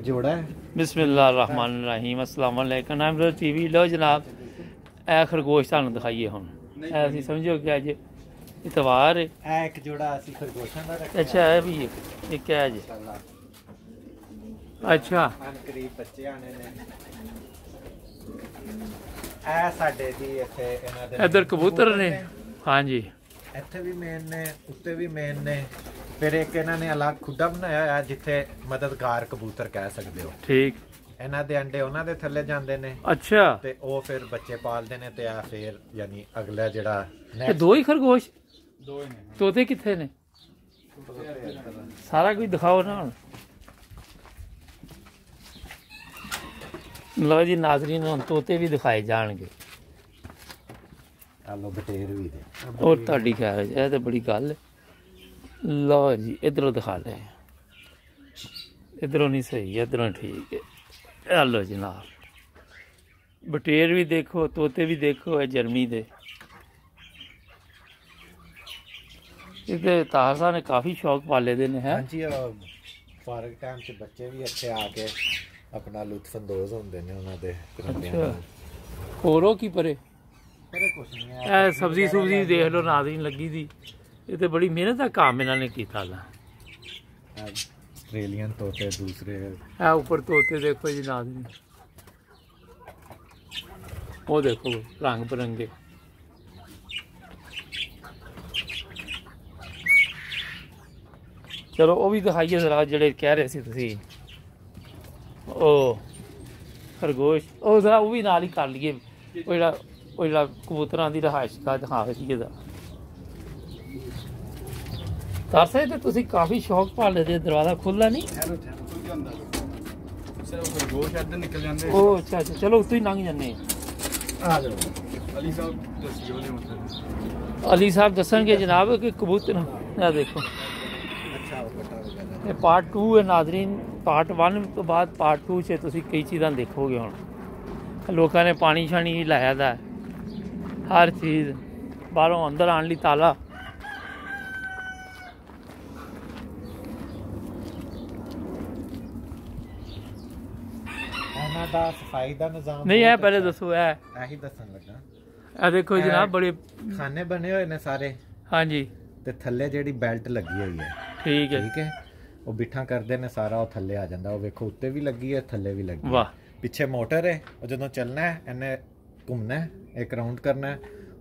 जोड़ा है। बिस्मिल्लाहिर्रहमानिर्रहीम अस्सलाम वालेकुम नामरो टीवी लो जनाब ए खरगोश तुहानू दिखाइए हुण ऐसी समझो कि अज इतवार है एक जोड़ा असी खरगोशां दा रखया। अच्छा है भी एक है जी। अच्छा करीब बच्चे आने ने ए साडे दी इथे इना दे इधर कबूतर ने। हाँ जी इथे भी मेन ने उत्ते भी मेन ने फिर एक इन्हां ने अलग खुड्डा बनाया है जिथे मददगार कबूतर कह सकते हो। ठीक इन्हां दे अंडे उन्हां दे थल्ले जांदे ने। अच्छा ते ओ फिर बच्चे पालदे ने ते आ फिर यानी अगला जेड़ा दो ही खरगोश दो ही ने तोते किथे ने सारा कुछ दिखाओ ना। लो जी नाज़रीन हुण तोते भी दिखाए जाएंगे आलो बटेर भी दे और तुहाडी खैर है तो बड़ी गल है। लो जी इधरों दिखा लें इधरों नहीं सही इधरों ठीक है। लो जनाब बटेर भी देखो तोते भी देखो है जर्मी दे। इधर तार साहब ने काफ़ी शौक पाले दे ने हैं। हाँ जी फारग टाइम से बच्चे भी अच्छे आके अपना लुत्फ अंदोज होंदे ने उन्हां दे। अच्छा होरो की परे ए सब्जी सुब्जी देख लो नाज़रीन लगी थी ये तो बड़ी मेहनत का काम इन्होंने किया था। ऑस्ट्रेलियन तोते दूसरे है ऊपर तोते देखो जी नाज़रीन वो देखो रंग बिरंगे। चलो वो भी दिखाइए जरा जेडे कह रहे थे तुसी ओ खरगोश ओ जरा वो भी नाल ही कर लिए वो जरा कबूतरां दी रहायश का दिखा दीजिए जरा। कर सकते तुसी काफ़ी शौक पाले दे दरवाजा खुला नहीं। ओ अच्छा अच्छा चलो उत्तों ही लंघ जाने। अली साहब दसणगे जनाब कि कबूतर देखो ये पार्ट 2 है नाज़रीन। पार्ट 1 तो बाद पार्ट 2 से तुसी कई चीज़ां देखोगे हुण लोगों ने पानी शानी लाया दा हर चीज़ बाहरों अंदर आने लई ताला। सफाई दा निजाम नहीं है पहले दसो है यही दसन लगा। ए देखो जनाब बड़े खाने बने हुए ने सारे। हाँ जी ते थल्ले जेडी बेल्ट लगी हुई है ठीक है वो बिठा करते ने सारा वो थल्ले आ जाता। वो वेखो उत्ते भी लगी है थल्ले भी लगी वाह पिछे मोटर है और जो चलना है इन्हें घूमना है एक राउंड करना है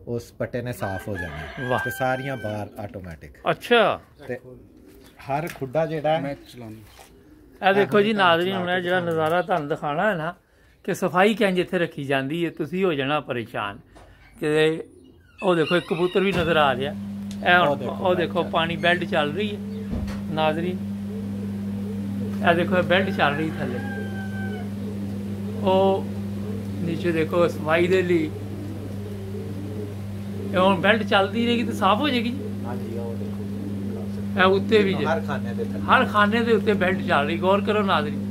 उस पट्टे ने साफ हो जाना है ते सारियां बाहर ऑटोमेटिक। अच्छा ते हर खुड्डा जेड़ा है ए देखो जी नाज़रीन हुण जेड़ा नज़ारा तुहानू दिखाना है ना कि सफाई किंज इत्थे रखी जाती है तुसी हो जाना परेशान कि ओ देखो एक कबूतर भी नज़र आ रहा है। ओ देखो पानी बेल्ट चल रही है नाज़रीन ए देखो बेल्ट चल रही थले ओ नीचे देखो सफाई दे लिए हुण बेल्ट चलती रहेगी तो साफ हो जाएगी। उत्ते भी हर खाने दे उत्ते बेल्ट चल रही गौर करो नाज़रीन।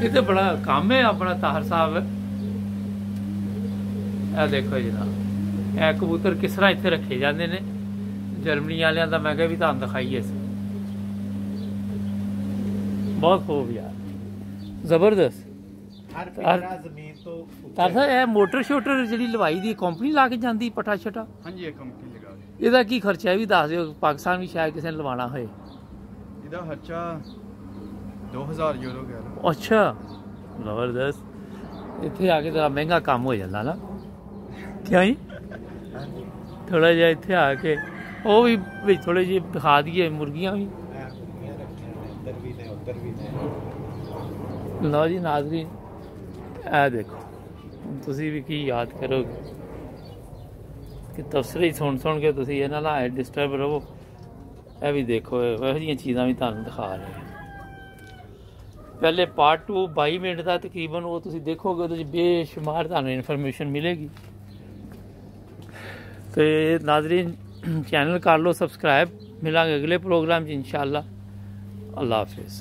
ये तो बड़ा काम है अपना ताहर साहब। ए देखो जनाब ए कबूतर किस तरह इत्थे रखे जाते हैं जर्मनी वालियां दा मैं भी तुहानू दिखाइए बहुत खूब यार जबरदस्त। मोटर शोटर जी लवाई दी कंपनी ला के जाती पटा शटा। हाँ जी कंपनी लगा ਇਹਦਾ ਕੀ ਖਰਚਾ ਹੈ ਵੀ ਦੱਸ ਦਿਓ ਪਾਕਿਸਤਾਨ ਵੀ ਸ਼ਾਇਦ ਕਿਸੇ ਨੇ ਲਵਾਉਣਾ ਹੋਏ। ਇਹਦਾ ਖਰਚਾ 2000 ਯੂਰੋ ਗਿਆ। ਅੱਛਾ ਜ਼ਬਰਦਸਤ ਇੱਥੇ ਆ ਕੇ ਤਾਂ ਮਹਿੰਗਾ ਕੰਮ ਹੋ ਜਾਂਦਾ ਨਾ ਕਿਉਂ ਜੀ ਥੋੜਾ ਜਿਹਾ ਇੱਥੇ ਆ ਕੇ ਉਹ ਵੀ ਵਿੱਚ ਥੋੜੇ ਜਿਹੇ ਦਿਖਾ ਦਈਏ ਮੁਰਗੀਆਂ ਵੀ। ਲਓ ਜੀ ਨਾਜ਼ਰੀਨ ਇਹ ਦੇਖੋ ਤੁਸੀਂ ਵੀ ਕੀ ਯਾਦ ਕਰੋਗੇ कि तबसरे ही सुन के तुम ये ना डिस्टर्ब रहो। यह भी देखो वह चीज़ा भी तुहानू दिखा रहे हैं। पहले पार्ट 2 22 मिनट का तकरीबन वो तुम देखोगे तो बेशुमार तुहानू इन्फॉर्मेशन मिलेगी। तो नाज़रीन चैनल कर लो सब्सक्राइब। मिलांगे अगले प्रोग्राम इंशाअल्लाह। अल्लाह हाफिज़।